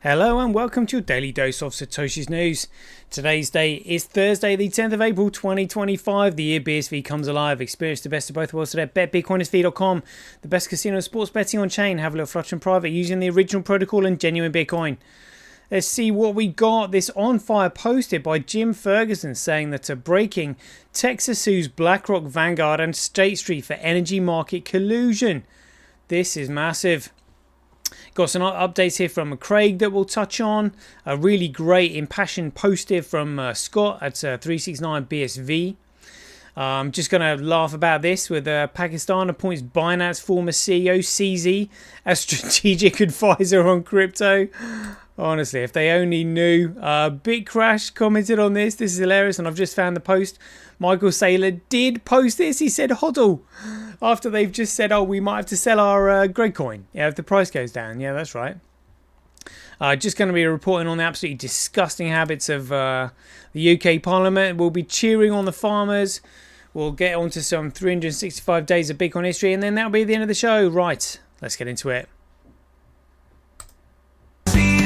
Hello and welcome to your daily dose of Satoshi's news. Today's day is Thursday, the 10th of April 2025. The year BSV comes alive. Experience the best of both worlds today at betbitcoinersv.com. The best casino and sports betting on chain. Have a little flutter in private using the original protocol and genuine Bitcoin. Let's see what we got. This on fire posted by Jim Ferguson saying that breaking Texas sues BlackRock, Vanguard and State Street for energy market collusion. This is massive. Got some updates here from Craig that we'll touch on. A really great impassioned post here from Scott at 369BSV. I'm just going to laugh about this with Pakistan appoints Binance former CEO CZ as strategic advisor on crypto. Honestly, if they only knew. BitCrash commented on this. This is hilarious, and I've just found the post. Michael Saylor did post this. He said, "Hodl," after they've just said, "Oh, we might have to sell our Greg coin. Yeah, if the price goes down." Yeah, that's right. Just going to be reporting on the absolutely disgusting habits of the UK Parliament. We'll be cheering on the farmers. We'll get on to some 365 days of Bitcoin history, and then that'll be the end of the show. Right, let's get into it.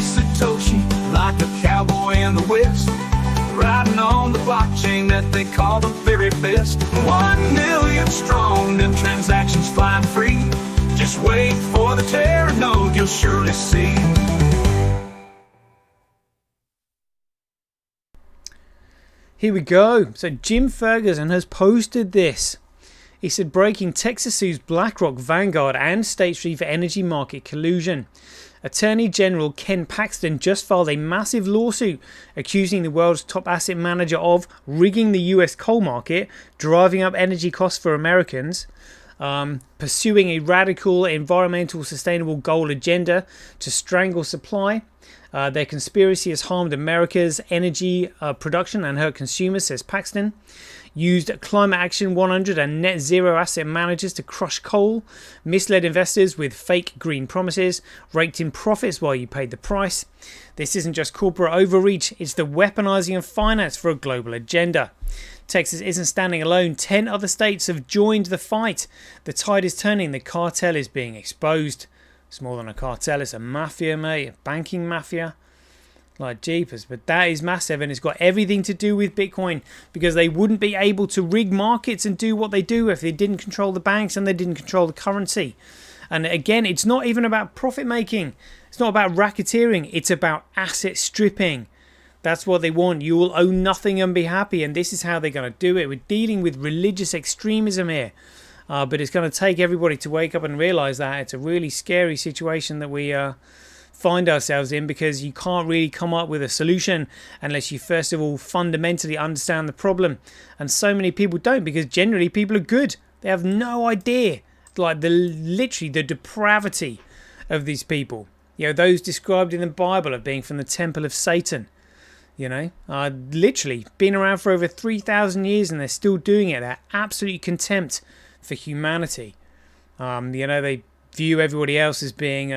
Satoshi, like a cowboy in the West, riding on the blockchain that they call the very best. 1 million strong, them transactions flying free. Just wait for the Terra node, you'll surely see. Here we go. So Jim Ferguson has posted this. He said, breaking Texas sues BlackRock, Vanguard and State Street for energy market collusion. Attorney General Ken Paxton just filed a massive lawsuit accusing the world's top asset manager of rigging the US coal market, driving up energy costs for Americans, pursuing a radical environmental sustainable goal agenda to strangle supply. Their conspiracy has harmed America's energy production and hurt consumers, says Paxton. Used Climate Action 100 and net zero asset managers to crush coal, misled investors with fake green promises, raked in profits while you paid the price. This isn't just corporate overreach, it's the weaponizing of finance for a global agenda. Texas isn't standing alone. 10 other states have joined the fight. The tide is turning. The cartel is being exposed. It's more than a cartel, it's a mafia, mate. A banking mafia. Like jeepers, but that is massive, and it's got everything to do with Bitcoin, because they wouldn't be able to rig markets and do what they do if they didn't control the banks and they didn't control the currency. And again, it's not even about profit making, it's not about racketeering, it's about asset stripping. That's what they want. You will own nothing and be happy, and this is how they're going to do it. We're dealing with religious extremism here, but it's going to take everybody to wake up and realize that it's a really scary situation that we find ourselves in, because you can't really come up with a solution unless you first of all fundamentally understand the problem. And so many people don't, because generally people are good. They have no idea, like literally the depravity of these people. You know, those described in the Bible of being from the temple of Satan. You know, literally been around for over 3,000 years and they're still doing it. They're absolute contempt for humanity. You know, they view everybody else as being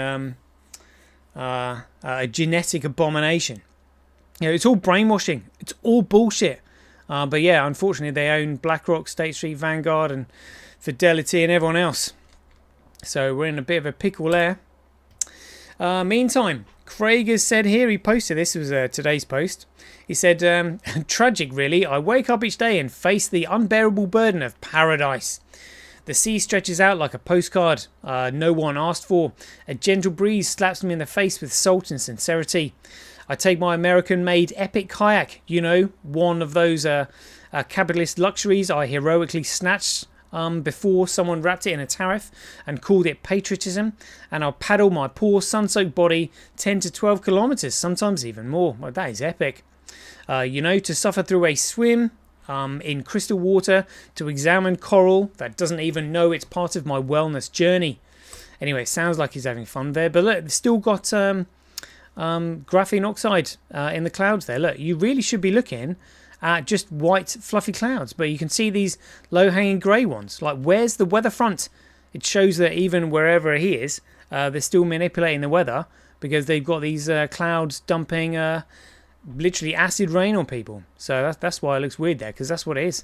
a genetic abomination. You know, it's all brainwashing. It's all bullshit. But yeah, unfortunately, they own BlackRock, State Street, Vanguard, and Fidelity, and everyone else. So we're in a bit of a pickle there. Meantime, Craig has said here, he posted this, was today's post. He said, tragic really, I wake up each day and face the unbearable burden of paradise. The sea stretches out like a postcard no one asked for. A gentle breeze slaps me in the face with salt and sincerity. I take my American-made epic kayak, you know, one of those capitalist luxuries I heroically snatched before someone wrapped it in a tariff and called it patriotism, and I'll paddle my poor sun-soaked body 10 to 12 kilometers, sometimes even more. Well, that is epic. You know, to suffer through a swim in crystal water, to examine coral that doesn't even know it's part of my wellness journey. Anyway, it sounds like he's having fun there, but look, they've still got graphene oxide in the clouds there. Look, you really should be looking at just white fluffy clouds, but you can see these low-hanging grey ones. Like, where's the weather front? It shows that even wherever he is, they're still manipulating the weather, because they've got these clouds dumping literally acid rain on people. So that's why it looks weird there, because that's what it is.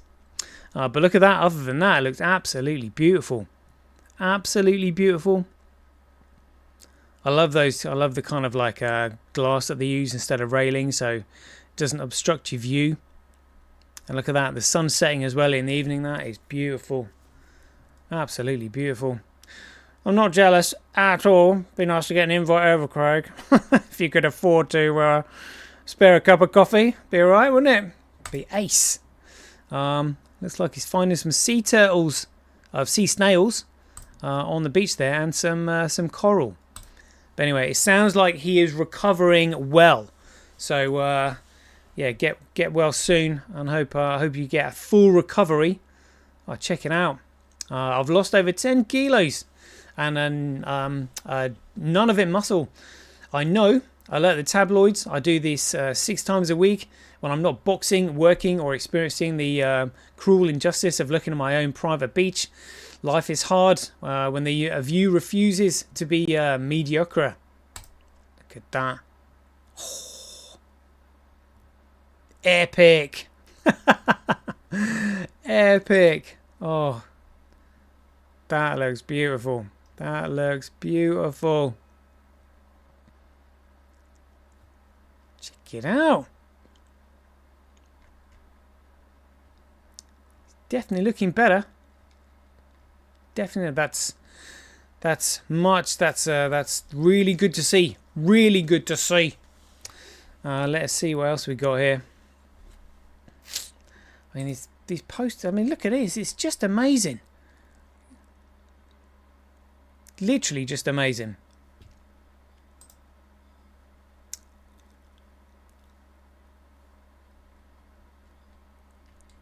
But look at that. Other than that, it looks absolutely beautiful. Absolutely beautiful. I love those. I love the kind of like glass that they use instead of railing, so it doesn't obstruct your view. And look at that, the sun setting as well in the evening. That is beautiful. Absolutely beautiful. I'm not jealous at all. Be nice to get an invite over, Craig. If you could afford to spare a cup of coffee, be alright, wouldn't it? Be ace. Looks like he's finding some sea turtles, sea snails on the beach there, and some coral. But anyway, it sounds like he is recovering well. So yeah, get well soon, and hope you get a full recovery. Oh, check it out. I've lost over 10 kilos, and none of it muscle. I know. I alert the tabloids. I do this 6 times a week when I'm not boxing, working, or experiencing the cruel injustice of looking at my own private beach. Life is hard when the view refuses to be mediocre. Look at that. Oh. Epic. Epic. Oh, that looks beautiful. That looks beautiful. Check it out. Definitely looking better. Definitely, that's really good to see. Really good to see. Let us see what else we got here. I mean, these posters. I mean, look at this. It's just amazing. Literally just amazing.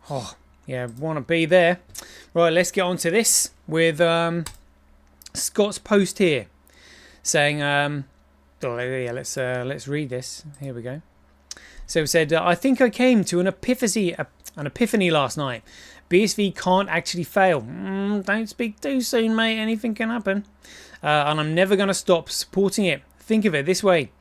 Oh, yeah, want to be there. Right, let's get on to this with Scott's post here, saying, oh yeah, let's read this. Here we go. So it said, I think I came to an epiphany last night. BSV can't actually fail. Don't speak too soon, mate. Anything can happen. And I'm never going to stop supporting it. Think of it this way.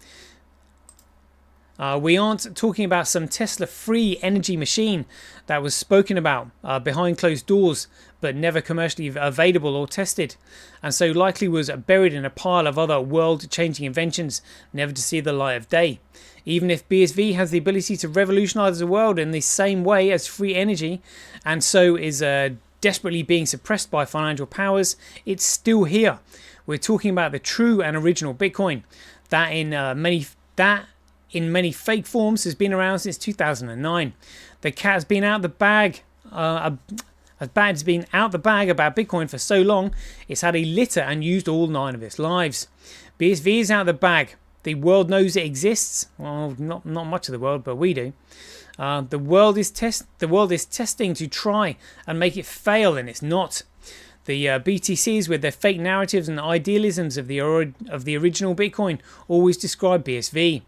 We aren't talking about some Tesla-free energy machine that was spoken about behind closed doors, but never commercially available or tested, and so likely was buried in a pile of other world-changing inventions, never to see the light of day. Even if BSV has the ability to revolutionize the world in the same way as free energy, and so is desperately being suppressed by financial powers, it's still here. We're talking about the true and original Bitcoin, that in many fake forms has been around since 2009. The cat has been out the bag. As bad as been out the bag about Bitcoin for so long, it's had a litter and used all 9 of its lives. BSV is out the bag. The world knows it exists. Well, not much of the world, but we do. The world is testing to try and make it fail, and it's not. The BTCs with their fake narratives and idealisms of the original Bitcoin always describe BSV.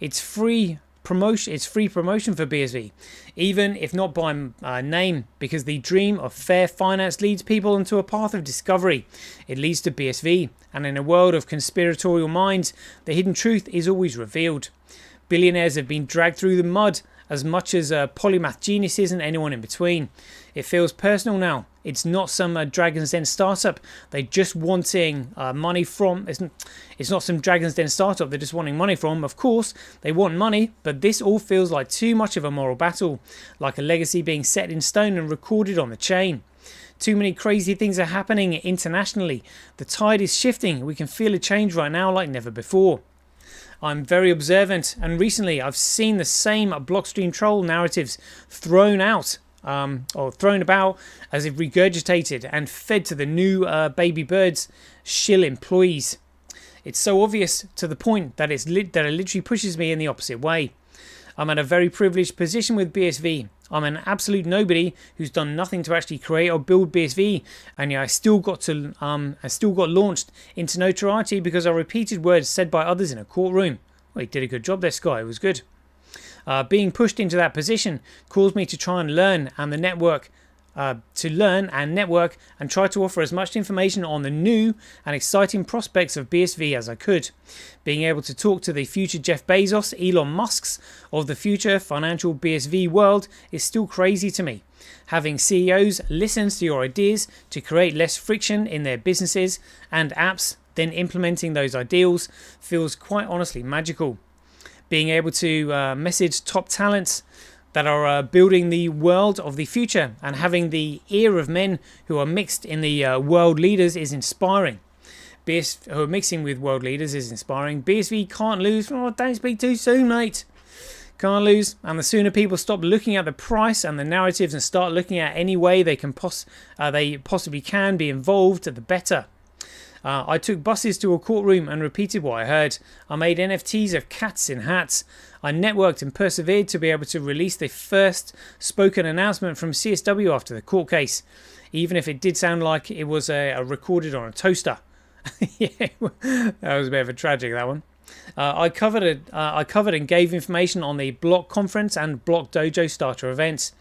It's free promotion. It's free promotion for BSV, even if not by name, because the dream of fair finance leads people into a path of discovery. It leads to BSV, and in a world of conspiratorial minds, the hidden truth is always revealed. Billionaires have been dragged through the mud as much as polymath geniuses and anyone in between. It feels personal now. It's not some Dragon's Den startup. They're just wanting money from. It's not some Dragon's Den startup they're just wanting money from. Of course, they want money, but this all feels like too much of a moral battle, like a legacy being set in stone and recorded on the chain. Too many crazy things are happening internationally. The tide is shifting. We can feel a change right now like never before. I'm very observant, and recently I've seen the same Blockstream troll narratives thrown out or thrown about as if regurgitated and fed to the new baby birds shill employees. It's so obvious to the point that it literally pushes me in the opposite way. I'm at a very privileged position with BSV. I'm an absolute nobody who's done nothing to actually create or build BSV, and yet I still got launched into notoriety because of repeated words said by others in a courtroom. Well, he did a good job, this guy. It was good. Being pushed into that position caused me to try and learn and network and try to offer as much information on the new and exciting prospects of BSV as I could. Being able to talk to the future Jeff Bezos, Elon Musks of the future financial BSV world is still crazy to me. Having CEOs listen to your ideas to create less friction in their businesses and apps then implementing those ideals feels quite honestly magical. Being able to message top talents that are building the world of the future and having the ear of men who are mixed in the world leaders is inspiring. Who are mixing with world leaders is inspiring. BSV can't lose. Oh, don't speak too soon, mate. Can't lose. And the sooner people stop looking at the price and the narratives and start looking at any way they can they possibly can be involved, the better. I took buses to a courtroom and repeated what I heard. I made NFTs of cats in hats. I networked and persevered to be able to release the first spoken announcement from CSW after the court case, even if it did sound like it was recorded on a toaster. Yeah, that was a bit of a tragic, that one. I covered and gave information on the Block Conference and Block Dojo starter events.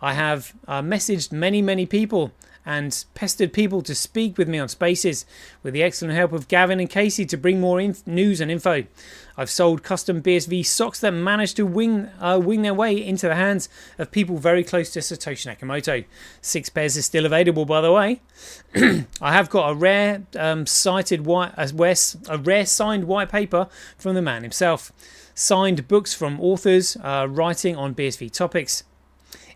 I have messaged many people and pestered people to speak with me on Spaces, with the excellent help of Gavin and Casey to bring more news and info. I've sold custom BSV socks that managed to wing their way into the hands of people very close to Satoshi Nakamoto. 6 pairs is still available, by the way. I have got a rare signed white paper from the man himself. Signed books from authors writing on BSV topics.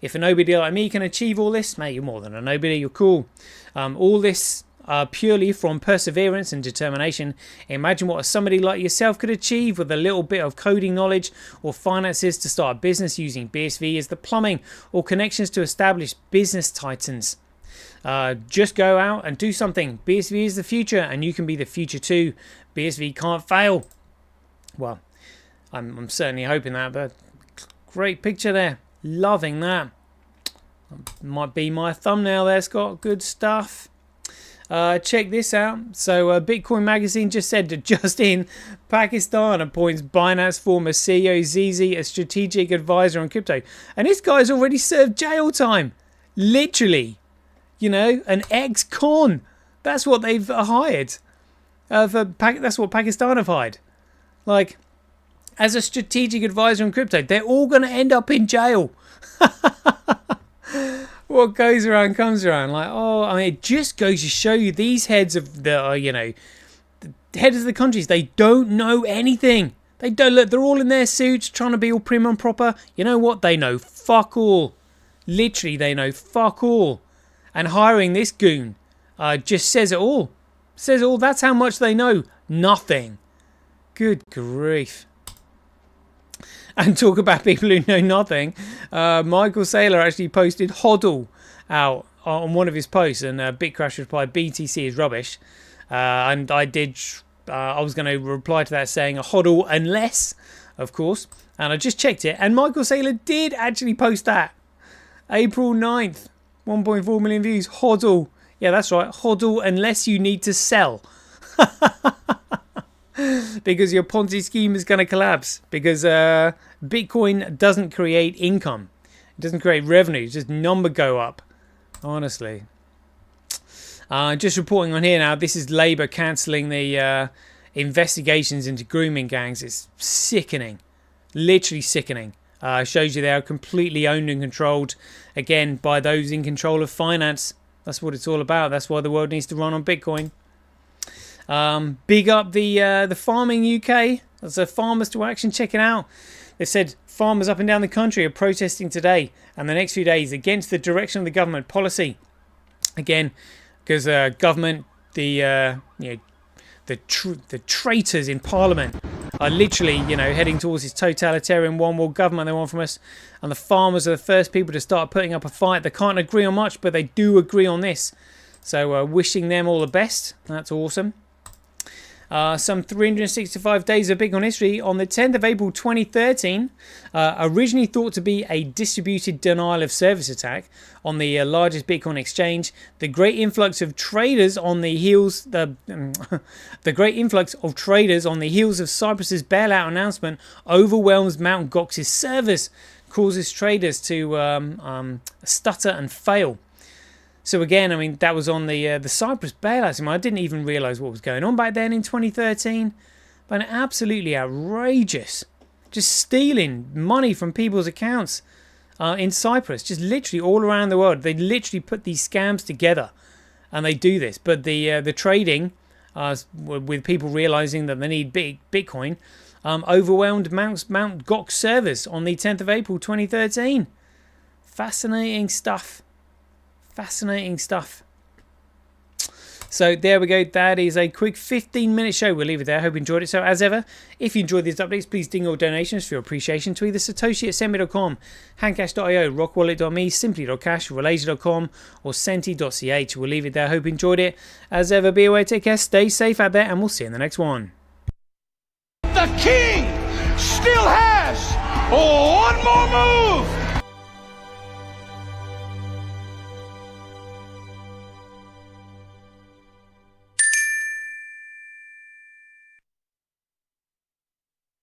If a nobody like me can achieve all this, mate, you're more than a nobody, you're cool. All this purely from perseverance and determination. Imagine what somebody like yourself could achieve with a little bit of coding knowledge or finances to start a business using BSV as the plumbing or connections to establish business titans. Just go out and do something. BSV is the future and you can be the future too. BSV can't fail. Well, I'm certainly hoping that, but great picture there. Loving that. Might be my thumbnail there, Scott. Good stuff. Check this out. So Bitcoin Magazine just said that just in Pakistan appoints Binance former CEO ZZ as strategic advisor on crypto. And this guy's already served jail time. Literally. You know, an ex-con. That's what they've hired. That's what Pakistan have hired. Like, as a strategic advisor on crypto, they're all going to end up in jail. What goes around comes around. Like, oh, I mean, it just goes to show you these heads of the heads of the countries. They don't know anything. They don't look. They're all in their suits, trying to be all prim and proper. You know what? They know fuck all. Literally, they know fuck all. And hiring this goon just says it all. Says it all. That's how much they know. Nothing. Good grief. And talk about people who know nothing. Michael Saylor actually posted HODL out on one of his posts, and Bitcrash replied, BTC is rubbish. And I was going to reply to that saying a HODL unless, of course. And I just checked it, and Michael Saylor did actually post that. April 9th, 1.4 million views. HODL. Yeah, that's right. HODL unless you need to sell. Because your Ponzi scheme is going to collapse. Because Bitcoin doesn't create income. It doesn't create revenue. It's just number go up. Honestly. Just reporting on here now. This is Labour cancelling the investigations into grooming gangs. It's sickening. Literally sickening. Shows you they are completely owned and controlled. Again, by those in control of finance. That's what it's all about. That's why the world needs to run on Bitcoin. Big up the Farming UK. That's a Farmers to Action. Check it out. They've said farmers up and down the country are protesting today and the next few days against the direction of the government policy. Again, because government, the traitors in Parliament are literally, heading towards this totalitarian one-world government they want from us. And the farmers are the first people to start putting up a fight. They can't agree on much, but they do agree on this. So wishing them all the best. That's awesome. Some 365 days of Bitcoin history. On the 10th of April 2013, originally thought to be a distributed denial of service attack on the largest Bitcoin exchange, the great influx of traders on the heels of Cyprus's bailout announcement overwhelms Mt. Gox's servers, causes traders to stutter and fail. So again, I mean, that was on the Cyprus bailouts. I didn't even realise what was going on back then in 2013. But absolutely outrageous. Just stealing money from people's accounts in Cyprus. Just literally all around the world. They literally put these scams together. And they do this. But the trading with people realizing that they need Bitcoin, overwhelmed Mt. Gox servers on the 10th of April 2013. Fascinating stuff. Fascinating stuff. So there we go. That is a quick 15-minute show. We'll leave it there. I hope you enjoyed it. So as ever, if you enjoyed these updates, please ding your donations for your appreciation to either Satoshi@Semi.com, Handcash.io, Rockwallet.me, Simply.cash, Related.com, or Senti.ch. We'll leave it there. I hope you enjoyed it. As ever, be aware, take care, stay safe out there, and we'll see you in the next one. The king still has one more move.